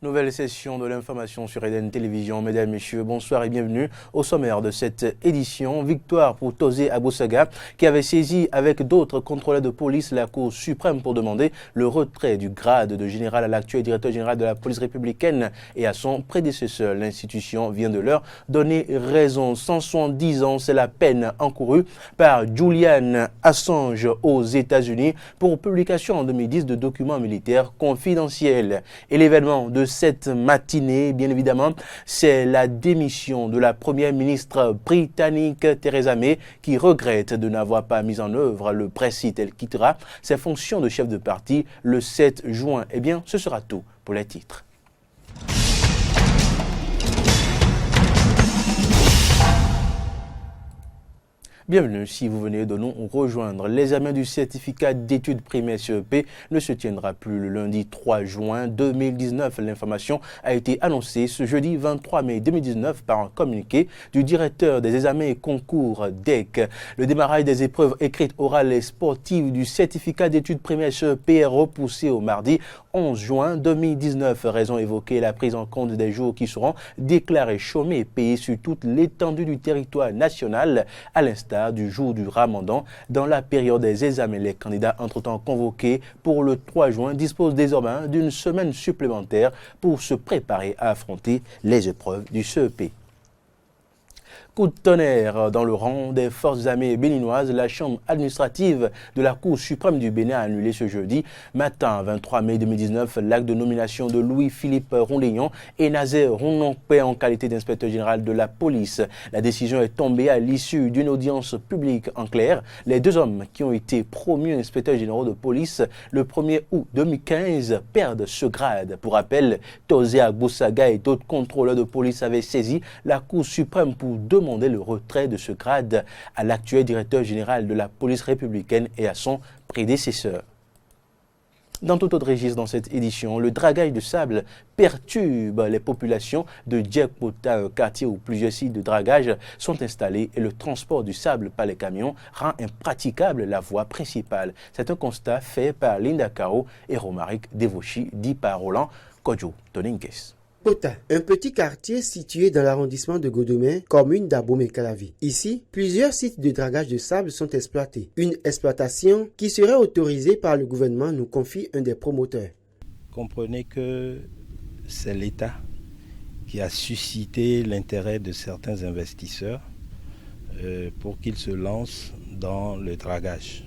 Nouvelle session de l'information sur Eden Télévision. Mesdames, Messieurs, bonsoir et bienvenue au sommaire de cette édition. Victoire pour Tozé Agbosaga qui avait saisi avec d'autres contrôleurs de police la Cour suprême pour demander le retrait du grade de général à l'actuel directeur général de la police républicaine et à son prédécesseur. L'institution vient de leur donner raison. 170 ans, c'est la peine encourue par Julian Assange aux États-Unis pour publication en 2010 de documents militaires confidentiels. Et l'événement de cette matinée, bien évidemment, c'est la démission de la première ministre britannique Theresa May qui regrette de n'avoir pas mis en œuvre le Brexit. Elle quittera ses fonctions de chef de parti le 7 juin. Eh bien, ce sera tout pour les titres. Bienvenue si vous venez de nous rejoindre. L'examen du certificat d'études primaires CEP ne se tiendra plus le lundi 3 juin 2019. L'information a été annoncée ce jeudi 23 mai 2019 par un communiqué du directeur des examens et concours DEC. Le démarrage des épreuves écrites, orales et sportives du certificat d'études primaires CEP est repoussé au mardi 11 juin 2019. Raison évoquée, la prise en compte des jours qui seront déclarés chômés et payés sur toute l'étendue du territoire national à l'instar du jour du Ramadan. Dans la période des examens, les candidats entre-temps convoqués pour le 3 juin disposent désormais d'une semaine supplémentaire pour se préparer à affronter les épreuves du CEP. Coup de tonnerre dans le rang des forces armées béninoises. La chambre administrative de la Cour suprême du Bénin a annulé ce jeudi matin 23 mai 2019 l'acte de nomination de Louis-Philippe Ronléon et Nazaire Ronnonkpe en qualité d'inspecteur général de la police. La décision est tombée à l'issue d'une audience publique. En clair, les deux hommes qui ont été promus inspecteurs généraux de police le 1er août 2015 perdent ce grade. Pour rappel, Tozé Agbosaga et d'autres contrôleurs de police avaient saisi la Cour suprême pour demander le retrait de ce grade à l'actuel directeur général de la police républicaine et à son prédécesseur. Dans tout autre registre dans cette édition, le dragage de sable perturbe les populations de Djekpota, un quartier où plusieurs sites de dragage sont installés et le transport du sable par les camions rend impraticable la voie principale. C'est un constat fait par Linda Kao et Romaric Devochi, dit par Roland Kodjo Toninkes. Kota, un petit quartier situé dans l'arrondissement de Godomé, commune d'Abomey-Calavi. Ici, plusieurs sites de dragage de sable sont exploités. Une exploitation qui serait autorisée par le gouvernement, nous confie un des promoteurs. Comprenez que c'est l'État qui a suscité l'intérêt de certains investisseurs pour qu'ils se lancent dans le dragage.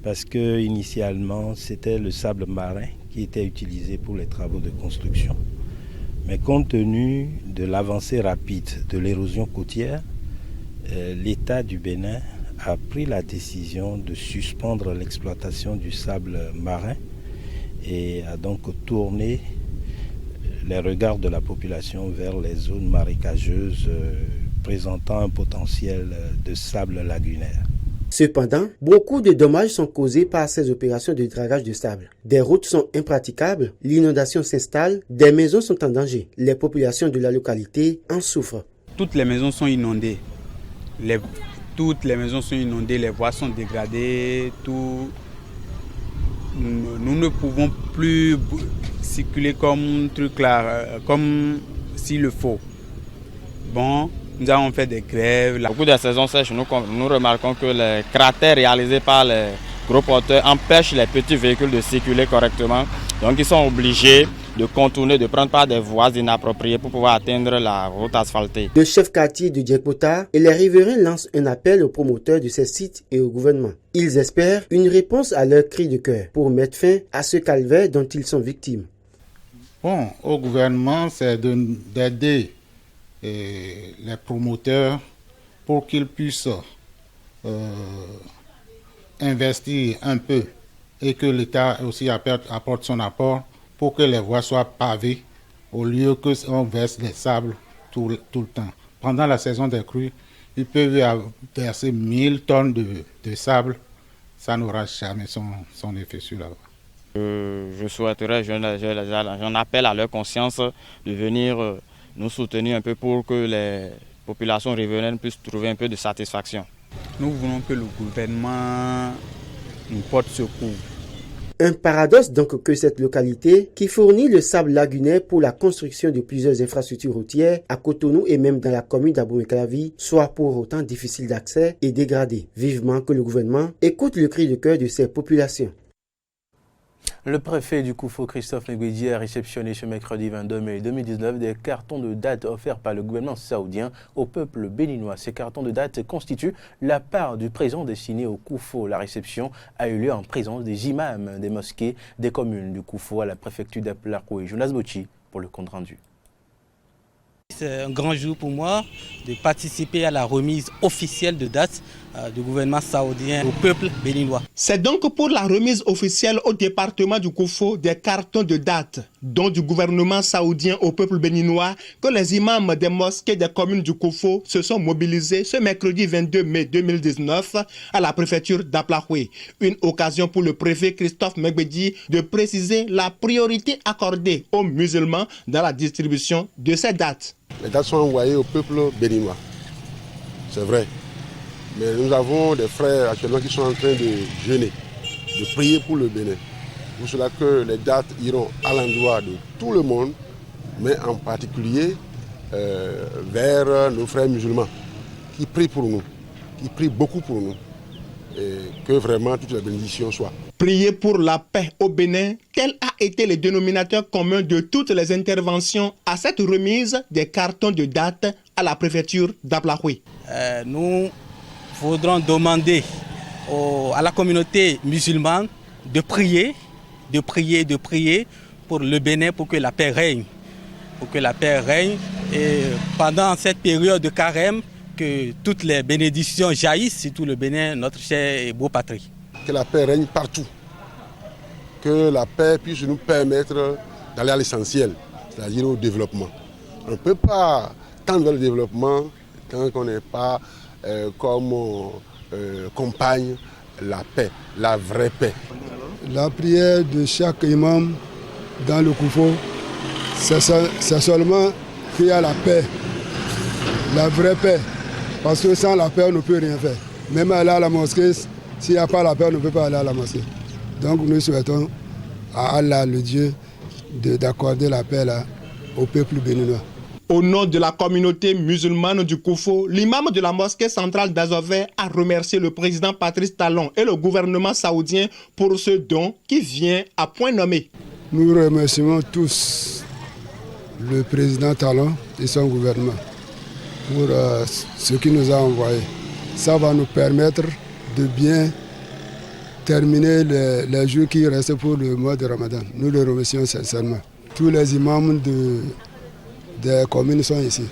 Parce que initialement, c'était le sable marin qui était utilisé pour les travaux de construction. Mais compte tenu de l'avancée rapide de l'érosion côtière, l'État du Bénin a pris la décision de suspendre l'exploitation du sable marin et a donc tourné les regards de la population vers les zones marécageuses présentant un potentiel de sable lagunaire. Cependant, beaucoup de dommages sont causés par ces opérations de dragage de sable. Des routes sont impraticables, l'inondation s'installe, des maisons sont en danger. Les populations de la localité en souffrent. Toutes les maisons sont inondées. Toutes les maisons sont inondées, les voies sont dégradées, tout. Nous ne pouvons plus circuler comme s'il le faut. Bon. Nous avons fait des grèves. Beaucoup de saisons sèches, nous remarquons que les cratères réalisés par les gros porteurs empêchent les petits véhicules de circuler correctement. Donc ils sont obligés de contourner, de prendre par des voies inappropriées pour pouvoir atteindre la route asphaltée. Le chef quartier de Djekpota et les riverains lancent un appel aux promoteurs de ces sites et au gouvernement. Ils espèrent une réponse à leur cri de cœur pour mettre fin à ce calvaire dont ils sont victimes. Bon, au gouvernement, c'est d'aider les promoteurs pour qu'ils puissent investir un peu et que l'État aussi apporte son apport pour que les voies soient pavées au lieu qu'on verse des sables tout le temps. Pendant la saison des crues, ils peuvent verser 1000 tonnes de sable. Ça n'aura jamais son effet sur la voie. Je souhaiterais, j'en appelle à leur conscience de venir nous soutenir un peu pour que les populations riveraines puissent trouver un peu de satisfaction. Nous voulons que le gouvernement nous porte secours Un paradoxe donc que cette localité, qui fournit le sable lagunais pour la construction de plusieurs infrastructures routières à Cotonou et même dans la commune d'Abomey-Calavi, soit pour autant difficile d'accès et dégradée. Vivement que le gouvernement écoute le cri de cœur de ces populations. Le préfet du Koufo, Christophe Megbedi, a réceptionné ce mercredi 22 mai 2019 des cartons de date offerts par le gouvernement saoudien au peuple béninois. Ces cartons de date constituent la part du présent destiné au Koufo. La réception a eu lieu en présence des imams des mosquées des communes du Koufo à la préfecture d'Aplarco. Jonas Bochi pour le compte rendu. C'est un grand jour pour moi de participer à la remise officielle de date du gouvernement saoudien au peuple béninois. C'est donc pour la remise officielle au département du Koufo des cartons de date, dont du gouvernement saoudien au peuple béninois, que les imams des mosquées des communes du Koufo se sont mobilisés ce mercredi 22 mai 2019 à la préfecture d'Aplahoue. Une occasion pour le préfet Christophe Megbedi de préciser la priorité accordée aux musulmans dans la distribution de ces dates. Les dates sont envoyées au peuple béninois, c'est vrai. Mais nous avons des frères actuellement qui sont en train de jeûner, de prier pour le Bénin. Pour cela que les dates iront à l'endroit de tout le monde, mais en particulier vers nos frères musulmans qui prient pour nous, qui prient beaucoup pour nous. Et que vraiment toutes les bénédictions soient. Prier pour la paix au Bénin, tel a été le dénominateur commun de toutes les interventions à cette remise des cartons de date à la préfecture d'Aplahoue. Nous voudrons demander à la communauté musulmane de prier pour le Bénin, pour que la paix règne. Pour que la paix règne et pendant cette période de carême, que toutes les bénédictions jaillissent, surtout le Bénin, notre cher et beau patrie. Que la paix règne partout. Que la paix puisse nous permettre d'aller à l'essentiel, c'est-à-dire au développement. On ne peut pas tendre vers le développement tant qu'on n'est pas comme compagne la paix, la vraie paix. La prière de chaque imam dans le Koufo, c'est seulement qu'il y a la paix, la vraie paix. Parce que sans la paix, on ne peut rien faire. Même aller à la mosquée, s'il n'y a pas la paix, on ne peut pas aller à la mosquée. Donc nous souhaitons à Allah, le Dieu, d'accorder la paix là, au peuple béninois. Au nom de la communauté musulmane du Koufo, l'imam de la mosquée centrale d'Azové a remercié le président Patrice Talon et le gouvernement saoudien pour ce don qui vient à point nommé. Nous remercions tous le président Talon et son gouvernement pour ce qu'il nous a envoyé. Ça va nous permettre de bien terminer les jours qui restent pour le mois de Ramadan. Nous le remercions sincèrement. Tous les imams des communes sont ici.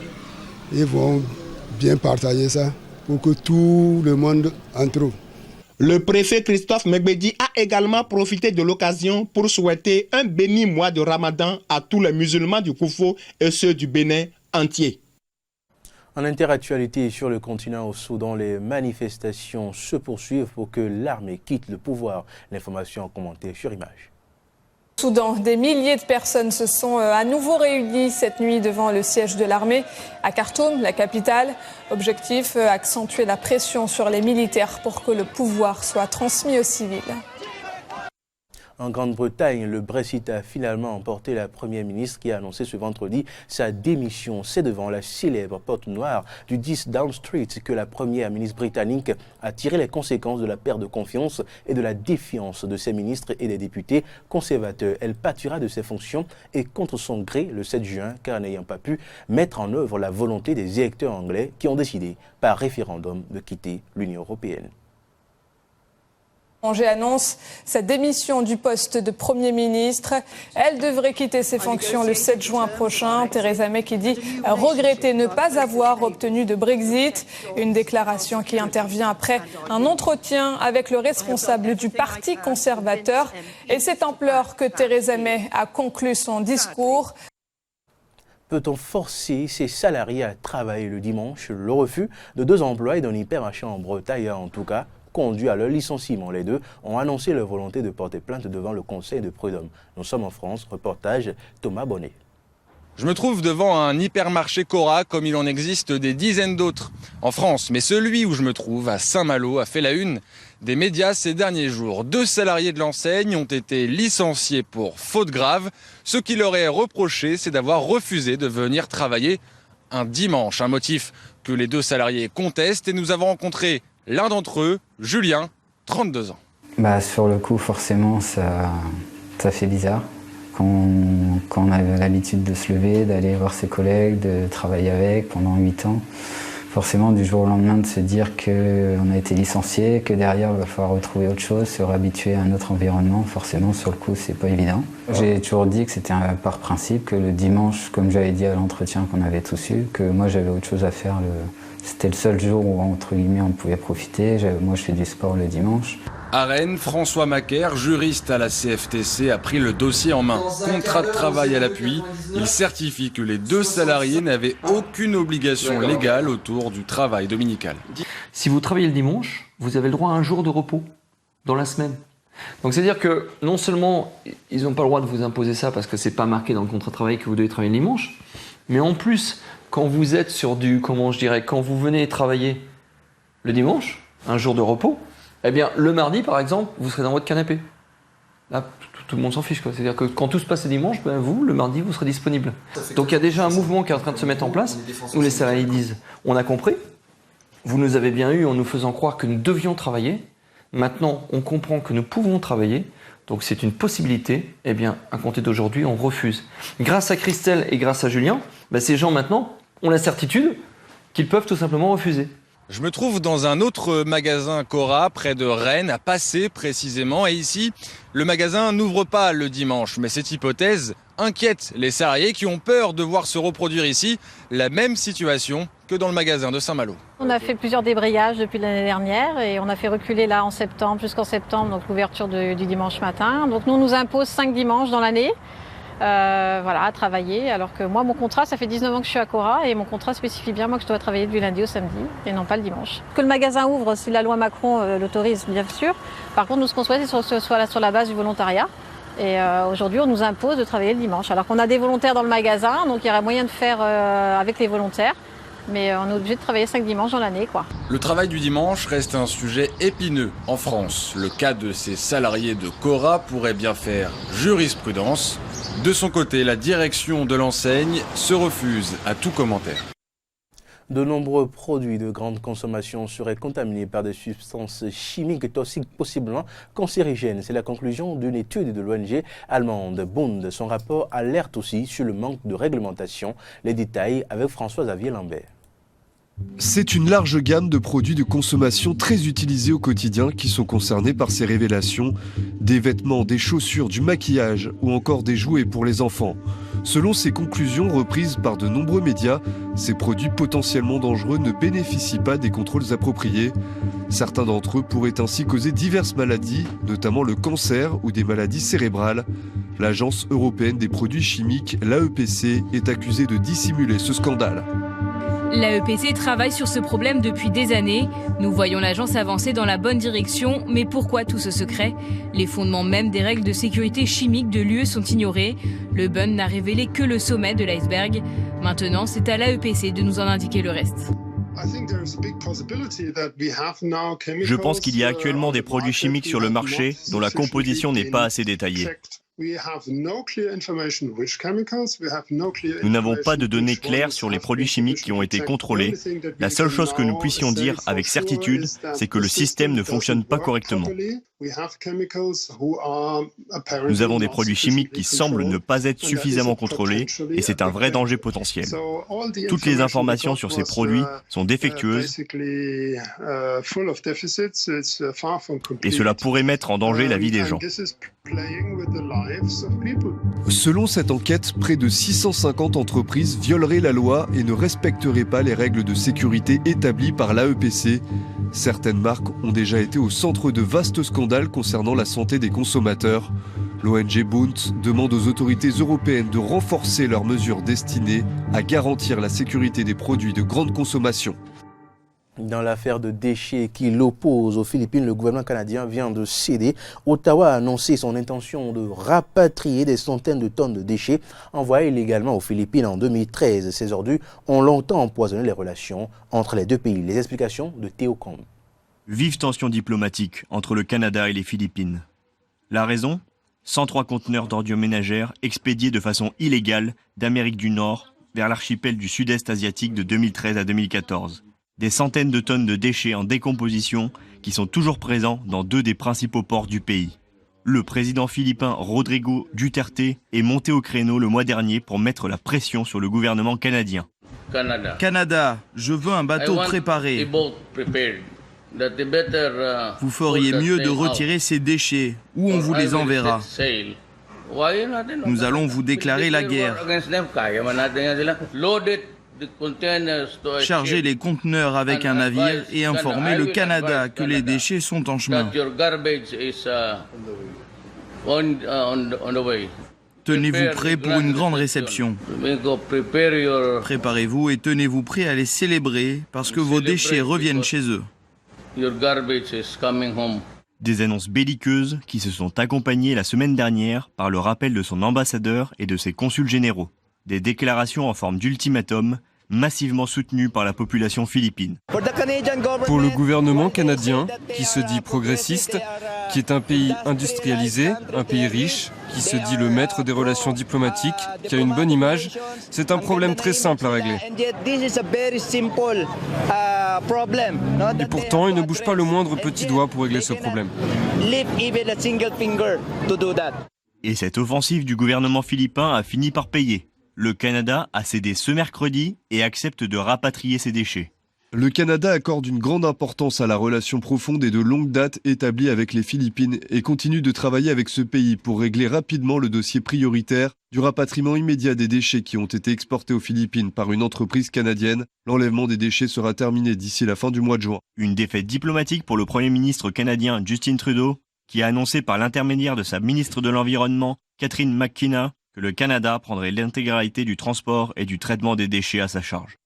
Ils vont bien partager ça pour que tout le monde en trouve. Le préfet Christophe Megbedi a également profité de l'occasion pour souhaiter un béni mois de Ramadan à tous les musulmans du Koufo et ceux du Bénin entier. En interactualité sur le continent au Soudan, les manifestations se poursuivent pour que l'armée quitte le pouvoir. L'information en commentaire sur image. Soudan, des milliers de personnes se sont à nouveau réunies cette nuit devant le siège de l'armée à Khartoum, la capitale. Objectif, accentuer la pression sur les militaires pour que le pouvoir soit transmis aux civils. En Grande-Bretagne, le Brexit a finalement emporté la première ministre qui a annoncé ce vendredi sa démission. C'est devant la célèbre porte noire du 10 Downing Street que la première ministre britannique a tiré les conséquences de la perte de confiance et de la défiance de ses ministres et des députés conservateurs. Elle partira de ses fonctions et contre son gré le 7 juin, car n'ayant pas pu mettre en œuvre la volonté des électeurs anglais qui ont décidé par référendum de quitter l'Union européenne. Angers annonce sa démission du poste de Premier ministre. Elle devrait quitter ses fonctions le 7 juin prochain. Theresa May qui dit regretter ne pas avoir obtenu de Brexit. Une déclaration qui intervient après un entretien avec le responsable du Parti conservateur. Et c'est en pleurs que Theresa May a conclu son discours. Peut-on forcer ses salariés à travailler le dimanche? Le refus de 2 employés d'un hypermarché en Bretagne, en tout cas, conduit à leur licenciement. Les deux ont annoncé leur volonté de porter plainte devant le conseil de prud'homme. Nous sommes en France. Reportage Thomas Bonnet. Je me trouve devant un hypermarché Cora comme il en existe des dizaines d'autres en France. Mais celui où je me trouve, à Saint-Malo, a fait la une des médias ces derniers jours. 2 salariés de l'enseigne ont été licenciés pour faute grave. Ce qui leur est reproché, c'est d'avoir refusé de venir travailler un dimanche. Un motif que les 2 salariés contestent et nous avons rencontré l'un d'entre eux, Julien, 32 ans. Sur le coup, forcément, ça fait bizarre. Quand on a l'habitude de se lever, d'aller voir ses collègues, de travailler avec pendant 8 ans, forcément du jour au lendemain de se dire qu'on a été licencié, que derrière il va falloir retrouver autre chose, se réhabituer à un autre environnement, forcément sur le coup c'est pas évident. J'ai toujours dit que c'était par principe, que le dimanche, comme j'avais dit à l'entretien qu'on avait tous eu, que moi j'avais autre chose à faire. C'était le seul jour où entre guillemets on pouvait profiter. Moi je fais du sport le dimanche. À Rennes, François Macaire, juriste à la CFTC, a pris le dossier en main. Contrat de travail à l'appui, il certifie que les 2 salariés n'avaient aucune obligation légale autour du travail dominical. Si vous travaillez le dimanche, vous avez le droit à un jour de repos dans la semaine. Donc c'est-à-dire que non seulement ils n'ont pas le droit de vous imposer ça parce que c'est pas marqué dans le contrat de travail que vous devez travailler le dimanche, mais en plus, quand vous êtes sur quand vous venez travailler le dimanche, un jour de repos, eh bien, le mardi, par exemple, vous serez dans votre canapé. Là, tout le monde s'en fiche, quoi. C'est-à-dire que quand tout se passe le dimanche, vous, le mardi, vous serez disponible. Donc il y a déjà un mouvement qui est en train de se mettre en place, où les salariés disent « On a compris, vous nous avez bien eu en nous faisant croire que nous devions travailler. Maintenant, on comprend que nous pouvons travailler. Donc c'est une possibilité. Eh bien, à compter d'aujourd'hui, on refuse. » Grâce à Christelle et grâce à Julien, ces gens, maintenant, ont la certitude qu'ils peuvent tout simplement refuser. Je me trouve dans un autre magasin Cora, près de Rennes, à Passé précisément. Et ici, le magasin n'ouvre pas le dimanche. Mais cette hypothèse inquiète les salariés qui ont peur de voir se reproduire ici la même situation que dans le magasin de Saint-Malo. On a fait plusieurs débrayages depuis l'année dernière et on a fait reculer là en septembre, jusqu'en septembre, donc l'ouverture du dimanche matin. Donc nous, on nous impose 5 dimanches dans l'année. À travailler, alors que moi mon contrat, ça fait 19 ans que je suis à Cora et mon contrat spécifie bien moi que je dois travailler du lundi au samedi et non pas le dimanche. Que le magasin ouvre si la loi Macron l'autorise, bien sûr. Par contre, nous ce qu'on souhaite, c'est que ce soit sur la base du volontariat. Et aujourd'hui, on nous impose de travailler le dimanche. Alors qu'on a des volontaires dans le magasin, donc il y aurait moyen de faire avec les volontaires. Mais on est obligé de travailler 5 dimanches dans l'année, quoi. Le travail du dimanche reste un sujet épineux en France. Le cas de ces salariés de Cora pourrait bien faire jurisprudence. De son côté, la direction de l'enseigne se refuse à tout commentaire. De nombreux produits de grande consommation seraient contaminés par des substances chimiques toxiques possiblement cancérigènes. C'est la conclusion d'une étude de l'ONG allemande Bund. Son rapport alerte aussi sur le manque de réglementation. Les détails avec François-Xavier Lambert. C'est une large gamme de produits de consommation très utilisés au quotidien qui sont concernés par ces révélations. Des vêtements, des chaussures, du maquillage ou encore des jouets pour les enfants. Selon ces conclusions reprises par de nombreux médias, ces produits potentiellement dangereux ne bénéficient pas des contrôles appropriés. Certains d'entre eux pourraient ainsi causer diverses maladies, notamment le cancer ou des maladies cérébrales. L'Agence européenne des produits chimiques, l'AEPC, est accusée de dissimuler ce scandale. L'AEPC travaille sur ce problème depuis des années. Nous voyons l'agence avancer dans la bonne direction, mais pourquoi tout ce secret ? Les fondements même des règles de sécurité chimique de l'UE sont ignorés. Le Bund n'a révélé que le sommet de l'iceberg. Maintenant, c'est à l'AEPC de nous en indiquer le reste. Je pense qu'il y a actuellement des produits chimiques sur le marché dont la composition n'est pas assez détaillée. Nous n'avons pas de données claires sur les produits chimiques qui ont été contrôlés. La seule chose que nous puissions dire avec certitude, c'est que le système ne fonctionne pas correctement. Nous avons des produits chimiques qui semblent ne pas être suffisamment contrôlés et c'est un vrai danger potentiel. Toutes les informations sur ces produits sont défectueuses et cela pourrait mettre en danger la vie des gens. Selon cette enquête, près de 650 entreprises violeraient la loi et ne respecteraient pas les règles de sécurité établies par l'AEPC. Certaines marques ont déjà été au centre de vastes scandales concernant la santé des consommateurs. L'ONG Bund demande aux autorités européennes de renforcer leurs mesures destinées à garantir la sécurité des produits de grande consommation. Dans l'affaire de déchets qui l'oppose aux Philippines, le gouvernement canadien vient de céder. Ottawa a annoncé son intention de rapatrier des centaines de tonnes de déchets envoyés illégalement aux Philippines en 2013. Ces ordures ont longtemps empoisonné les relations entre les deux pays. Les explications de Théo Combe. Vive tension diplomatique entre le Canada et les Philippines. La raison ? 103 conteneurs d'ordures ménagères expédiés de façon illégale d'Amérique du Nord vers l'archipel du Sud-Est asiatique de 2013 à 2014. Des centaines de tonnes de déchets en décomposition qui sont toujours présents dans 2 des principaux ports du pays. Le président philippin Rodrigo Duterte est monté au créneau le mois dernier pour mettre la pression sur le gouvernement canadien. Canada, je veux un bateau préparé. Vous feriez mieux de retirer ces déchets, ou on vous les enverra. Nous allons vous déclarer la guerre. Chargez les conteneurs avec un navire et informez le Canada que les déchets sont en chemin. Tenez-vous prêts pour une grande réception. Préparez-vous et tenez-vous prêts à les célébrer parce que vos déchets reviennent chez eux. Des annonces belliqueuses qui se sont accompagnées la semaine dernière par le rappel de son ambassadeur et de ses consuls généraux. Des déclarations en forme d'ultimatum, massivement soutenues par la population philippine. Pour le gouvernement canadien, qui se dit progressiste, qui est un pays industrialisé, un pays riche, qui se dit le maître des relations diplomatiques, qui a une bonne image, c'est un problème très simple à régler. Et pourtant, il ne bouge pas le moindre petit doigt pour régler ce problème. Et cette offensive du gouvernement philippin a fini par payer. Le Canada a cédé ce mercredi et accepte de rapatrier ses déchets. Le Canada accorde une grande importance à la relation profonde et de longue date établie avec les Philippines et continue de travailler avec ce pays pour régler rapidement le dossier prioritaire du rapatriement immédiat des déchets qui ont été exportés aux Philippines par une entreprise canadienne. L'enlèvement des déchets sera terminé d'ici la fin du mois de juin. Une défaite diplomatique pour le Premier ministre canadien Justin Trudeau, qui a annoncé par l'intermédiaire de sa ministre de l'Environnement, Catherine McKenna, que le Canada prendrait l'intégralité du transport et du traitement des déchets à sa charge.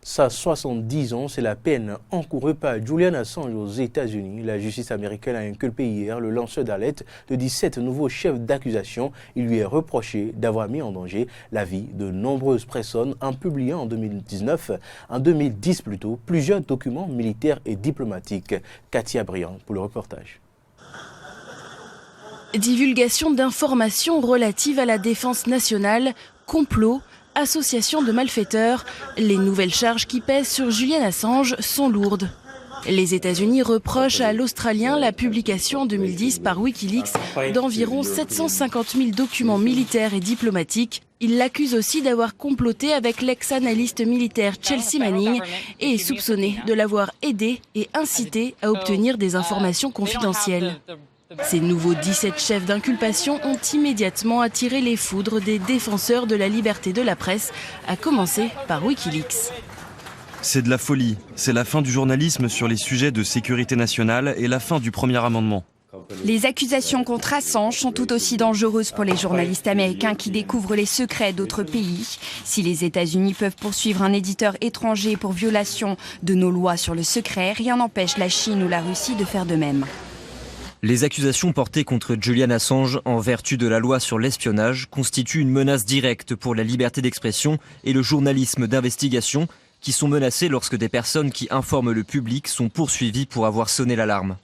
Ça, 70 ans, c'est la peine encourue par Julian Assange aux États-Unis. La justice américaine a inculpé hier le lanceur d'alerte de 17 nouveaux chefs d'accusation. Il lui est reproché d'avoir mis en danger la vie de nombreuses personnes en publiant en 2010 plusieurs documents militaires et diplomatiques. Katia Briand pour le reportage. Divulgation d'informations relatives à la défense nationale, complot, association de malfaiteurs, les nouvelles charges qui pèsent sur Julian Assange sont lourdes. Les États-Unis reprochent à l'Australien la publication en 2010 par Wikileaks d'environ 750 000 documents militaires et diplomatiques. Ils l'accusent aussi d'avoir comploté avec l'ex-analyste militaire Chelsea Manning et est soupçonné de l'avoir aidé et incité à obtenir des informations confidentielles. Ces nouveaux 17 chefs d'inculpation ont immédiatement attiré les foudres des défenseurs de la liberté de la presse, à commencer par Wikileaks. C'est de la folie. C'est la fin du journalisme sur les sujets de sécurité nationale et la fin du premier amendement. Les accusations contre Assange sont tout aussi dangereuses pour les journalistes américains qui découvrent les secrets d'autres pays. Si les États-Unis peuvent poursuivre un éditeur étranger pour violation de nos lois sur le secret, rien n'empêche la Chine ou la Russie de faire de même. Les accusations portées contre Julian Assange en vertu de la loi sur l'espionnage constituent une menace directe pour la liberté d'expression et le journalisme d'investigation qui sont menacés lorsque des personnes qui informent le public sont poursuivies pour avoir sonné l'alarme.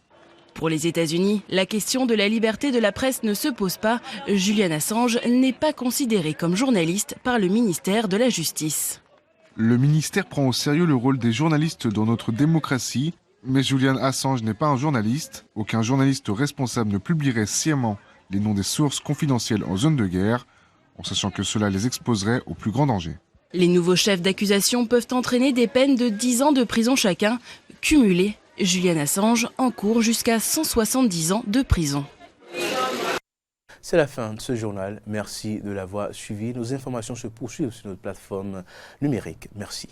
Pour les États-Unis, la question de la liberté de la presse ne se pose pas. Julian Assange n'est pas considéré comme journaliste par le ministère de la Justice. Le ministère prend au sérieux le rôle des journalistes dans notre démocratie. Mais Julian Assange n'est pas un journaliste. Aucun journaliste responsable ne publierait sciemment les noms des sources confidentielles en zone de guerre, en sachant que cela les exposerait au plus grand danger. Les nouveaux chefs d'accusation peuvent entraîner des peines de 10 ans de prison chacun. Cumulées, Julian Assange encourt jusqu'à 170 ans de prison. C'est la fin de ce journal. Merci de l'avoir suivi. Nos informations se poursuivent sur notre plateforme numérique. Merci.